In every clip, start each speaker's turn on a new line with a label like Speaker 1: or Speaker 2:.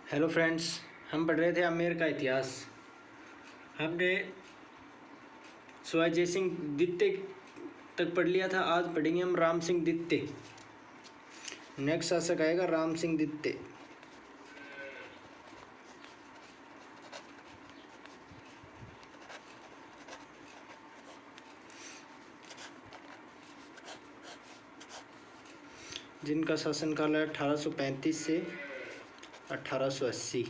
Speaker 1: Hello friends, हम पढ़ रहे थे आमेर का इतिहास। हमने सवाई जय सिंह द्वितीय तक पढ़ लिया था। आज पढ़ेंगे हम राम सिंह द्वितीय। नेक्स्ट शासक आएगा राम सिंह द्वितीय। जिनका शासनकाल है 1835 से 1880।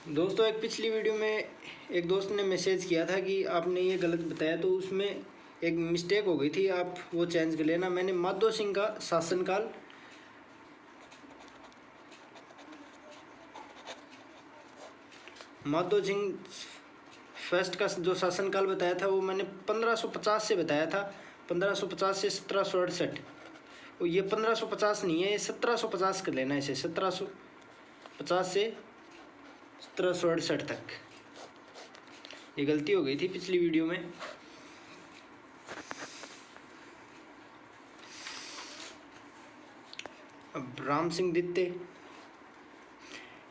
Speaker 1: दोस्तों, एक पिछली वीडियो में एक दोस्त ने मैसेज किया था कि आपने ये गलत बताया, तो उसमें एक मिस्टेक हो गई थी, आप वो चेंज कर लेना। मैंने माधो सिंह का शासनकाल माधो सिंह फर्स्ट का जो शासनकाल बताया था वो मैंने 1550 से बताया था। 1550 से 1768। और ये 1550 नहीं है, ये 1750 कर लेना इसे। 1750 से 1768 तक। ये गलती हो गई थी पिछली वीडियो में। अब राम सिंह द्वितीय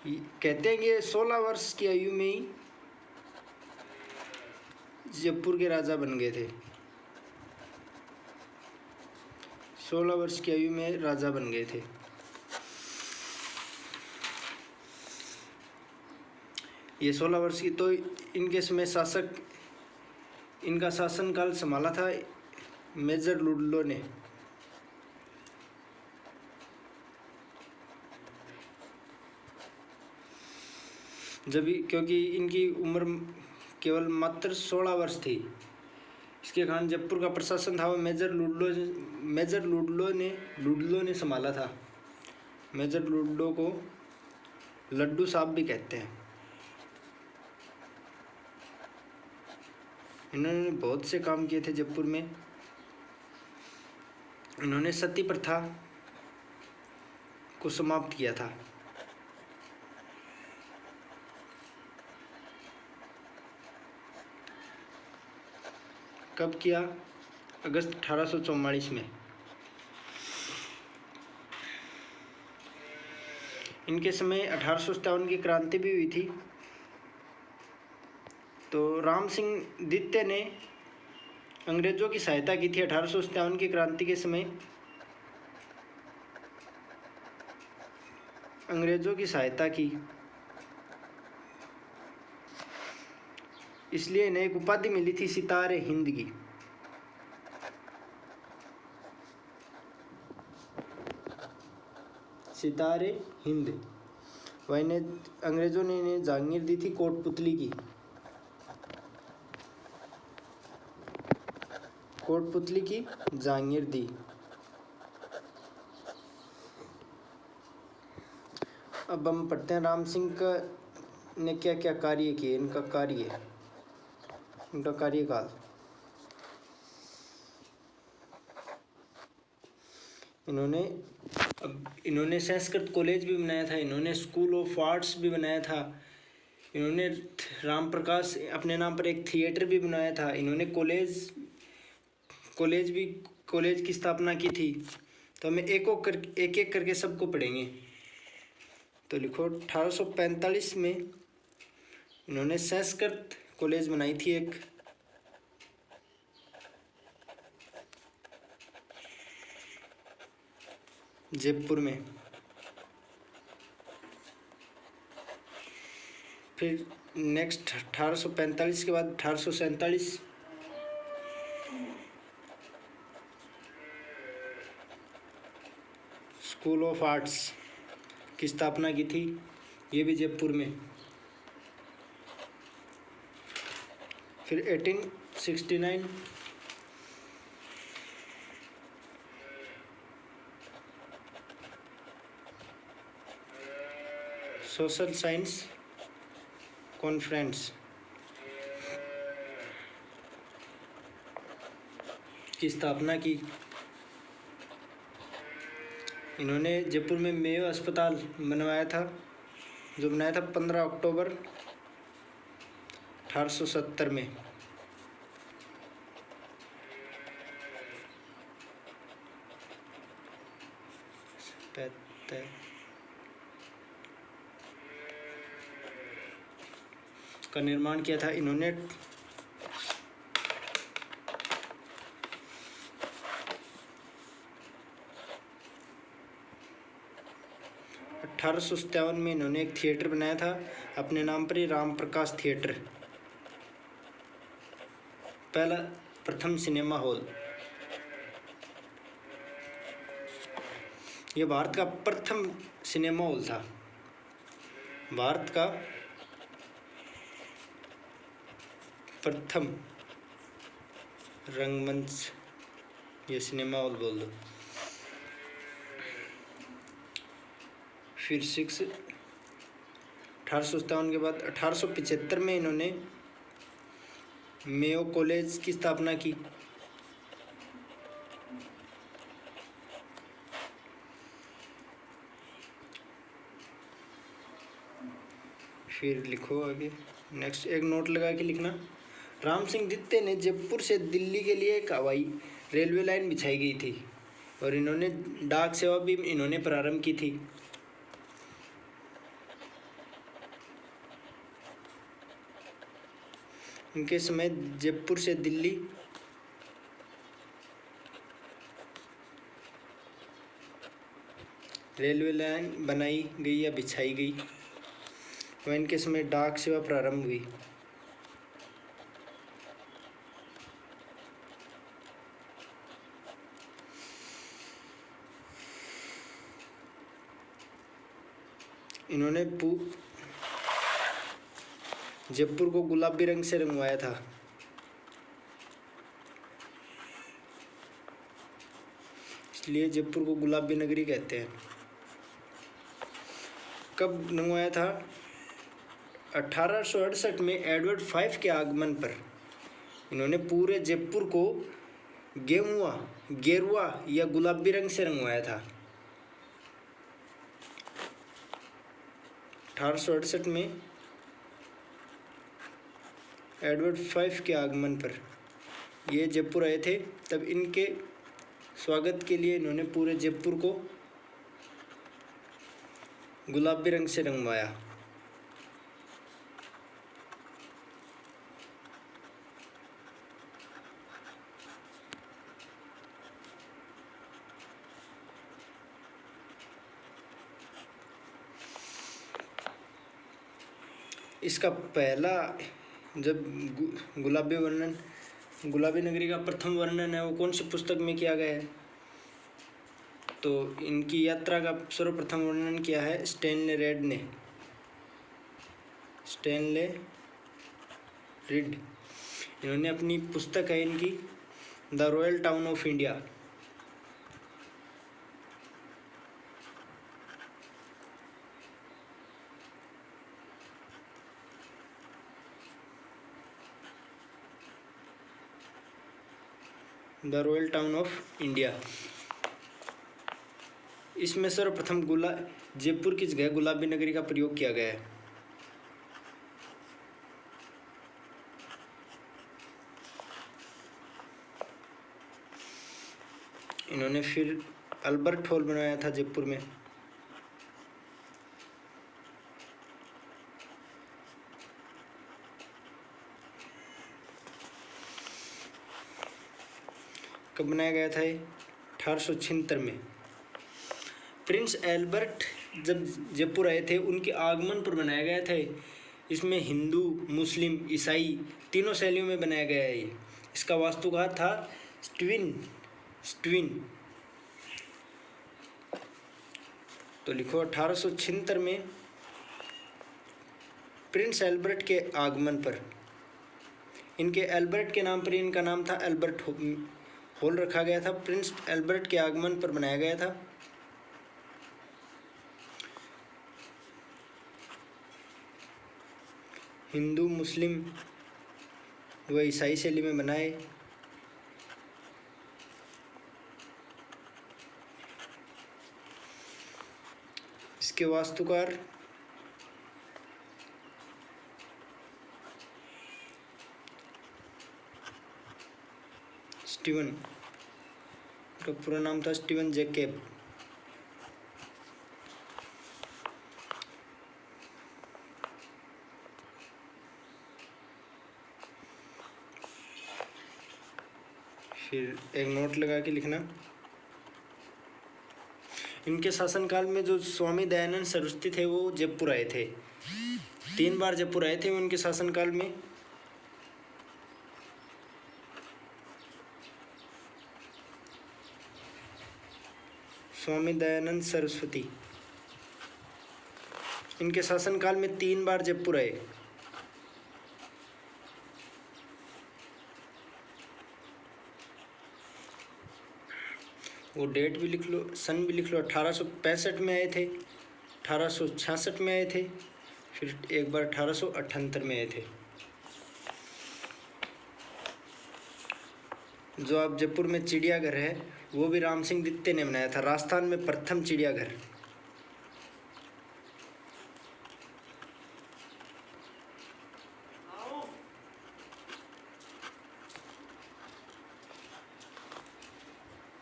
Speaker 1: कहते हैं कि 16 वर्ष की आयु में ही जयपुर के राजा बन गए थे। 16 वर्ष की आयु में राजा बन गए थे। ये 16 वर्ष की, तो इनके समय इनका शासनकाल संभाला था मेजर लुडलो ने। क्योंकि इनकी उम्र केवल मात्र 16 वर्ष थी, इसके कारण जयपुर का प्रशासन था वो मेजर लुडलो ने संभाला था। मेजर लुडलो को लड्डू साहब भी कहते हैं। इन्होंने बहुत से काम किए थे जयपुर में। इन्होंने सती प्रथा को समाप्त किया था। कब किया? अगस्त 1844 में। इनके समय 1857 की क्रांति भी हुई थी। तो राम सिंह द्वितीय ने अंग्रेजों की सहायता की थी 1857 की क्रांति के समय। अंग्रेजों की सहायता की, इसलिए इन्हें एक उपाधि मिली थी सितारे हिंद की। सितारे हिंद। वह अंग्रेजों ने इन्हें जागीर दी थी कोटपुतली की। कोटपुतली की जागीर दी। अब हम पढ़ते हैं राम सिंह का ने क्या क्या कार्य किए। इनका कार्यकाल। इन्होंने संस्कृत कॉलेज भी बनाया था। इन्होंने स्कूल ऑफ आर्ट्स भी बनाया था। इन्होंने राम प्रकाश अपने नाम पर एक थिएटर भी बनाया था। इन्होंने कॉलेज की स्थापना की थी। तो हमें एक एक करके सबको पढ़ेंगे। तो लिखो, 1845 में इन्होंने संस्कृत कॉलेज बनाई थी एक। जयपुर में। फिर नेक्स्ट 1845 के बाद 1847 स्कूल ऑफ आर्ट्स की स्थापना की थी, ये भी जयपुर में। फिर 1869 सोशल साइंस कॉन्फ्रेंस की स्थापना की। इन्होंने जयपुर में मेयो अस्पताल बनवाया था, जो बनाया था 15 अक्टूबर 1870 में। सकता है। का निर्माण किया था इन्होंने 1857 में इन्होंने एक थिएटर बनाया था अपने नाम पर ही, राम प्रकाश थिएटर, पहला प्रथम सिनेमा हॉल। यह भारत का प्रथम सिनेमा हॉल था, भारत का प्रथम रंगमंच, ये सिनेमा हॉल बोल दो। फिर 1857 के बाद 1875 में इन्होंने मेयो कॉलेज की स्थापना की। फिर लिखो आगे, नेक्स्ट एक नोट लगा के लिखना। राम सिंह दित्ते ने जयपुर से दिल्ली के लिए एक हवाई रेलवे लाइन बिछाई गई थी और इन्होंने डाक सेवा भी इन्होंने प्रारंभ की थी। इनके समय जयपुर से दिल्ली रेलवे लाइन बनाई गई या बिछाई गई, वह इनके समय डाक सेवा प्रारंभ हुई। इन्होंने जयपुर को गुलाबी रंग से रंगवाया था। इसलिए जयपुर को गुलाबी नगरी कहते हैं। कब रंगवाया था? 1868 में एडवर्ड 5 के आगमन पर इन्होंने पूरे जयपुर को गेरुआ या गुलाबी रंग से रंगवाया था। 1868 में एडवर्ड 5 के आगमन पर ये जयपुर आए थे, तब इनके स्वागत के लिए इन्होंने पूरे जयपुर को गुलाबी रंग से रंगवाया। इसका पहला जब गुलाबी नगरी का प्रथम वर्णन है वो कौन सी पुस्तक में किया गया है? तो इनकी यात्रा का सर्वप्रथम वर्णन किया है स्टैनले रीड। इन्होंने अपनी पुस्तक है इनकी the royal town of India. The royal town of India, इसमें सर्वप्रथम जयपुर की जगह गुलाबी नगरी का प्रयोग किया गया है। इन्होंने फिर अल्बर्ट हॉल बनवाया था जयपुर में। कब बनाया गया था ये? 1876 में। प्रिंस एल्बर्ट जब जयपुर आए थे उनके आगमन पर बनाया गया था। इसमें हिंदू, मुस्लिम, ईसाई तीनों शैलियों में बनाया गया है। इसका वास्तुकार था स्ट्विन। तो लिखो 1876 में प्रिंस एल्बर्ट के आगमन पर, इनके एल्बर्ट के नाम पर इनका नाम था, एल्बर्ट हॉल रखा गया था। प्रिंस एल्बर्ट के आगमन पर बनाया गया था। हिंदू, मुस्लिम व ईसाई शैली में बनाए। इसके वास्तुकार स्टीवन, का पूरा नाम था स्टीवन जैकब। फिर एक नोट लगा के लिखना। इनके शासनकाल में जो स्वामी दयानंद सरस्वती थे वो जयपुर आए थे, 3 बार जयपुर आए थे उनके शासनकाल में। स्वामी दयानंद सरस्वती इनके शासनकाल में 3 बार जयपुर आए। वो डेट भी लिख लो, सन भी लिख लो। 1865 में आए थे, 1866 में आए थे, फिर एक बार 1878 में आए थे। जो आप जयपुर में चिड़ियाघर है वो भी राम सिंह दित्ते ने बनाया था, राजस्थान में प्रथम चिड़ियाघर।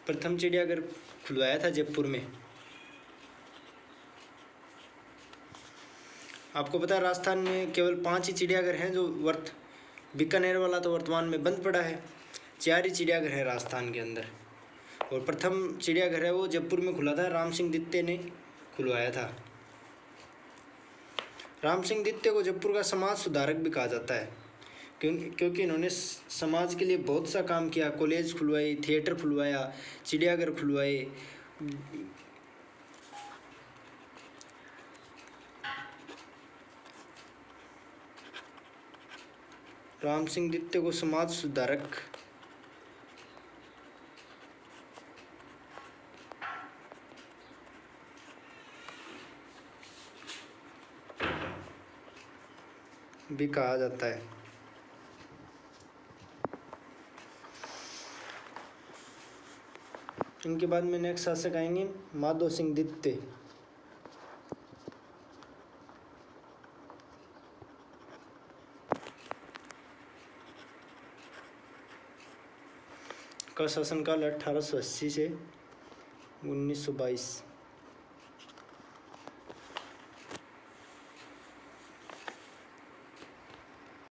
Speaker 1: प्रथम चिड़ियाघर खुलवाया था जयपुर में। आपको पता है राजस्थान में केवल 5 ही चिड़ियाघर हैं जो बीकानेर वाला तो वर्तमान में बंद पड़ा है। 4 ही चिड़ियाघर है राजस्थान के अंदर, और प्रथम चिड़ियाघर है वो जयपुर में खुला था, राम सिंह दित्ते ने खुलवाया था। राम सिंह दित्ते को जयपुर का समाज सुधारक भी कहा जाता है, क्योंकि इन्होंने समाज के लिए बहुत सा काम किया। कॉलेज खुलवाई, थिएटर खुलवाया, चिड़ियाघर खुलवाए। राम सिंह दित्ते को समाज सुधारक भी कहा जाता है। इनके बाद में नेक्स्ट शासक आएंगे माधो सिंह दित्ते। का शासनकाल 1880 से 1922।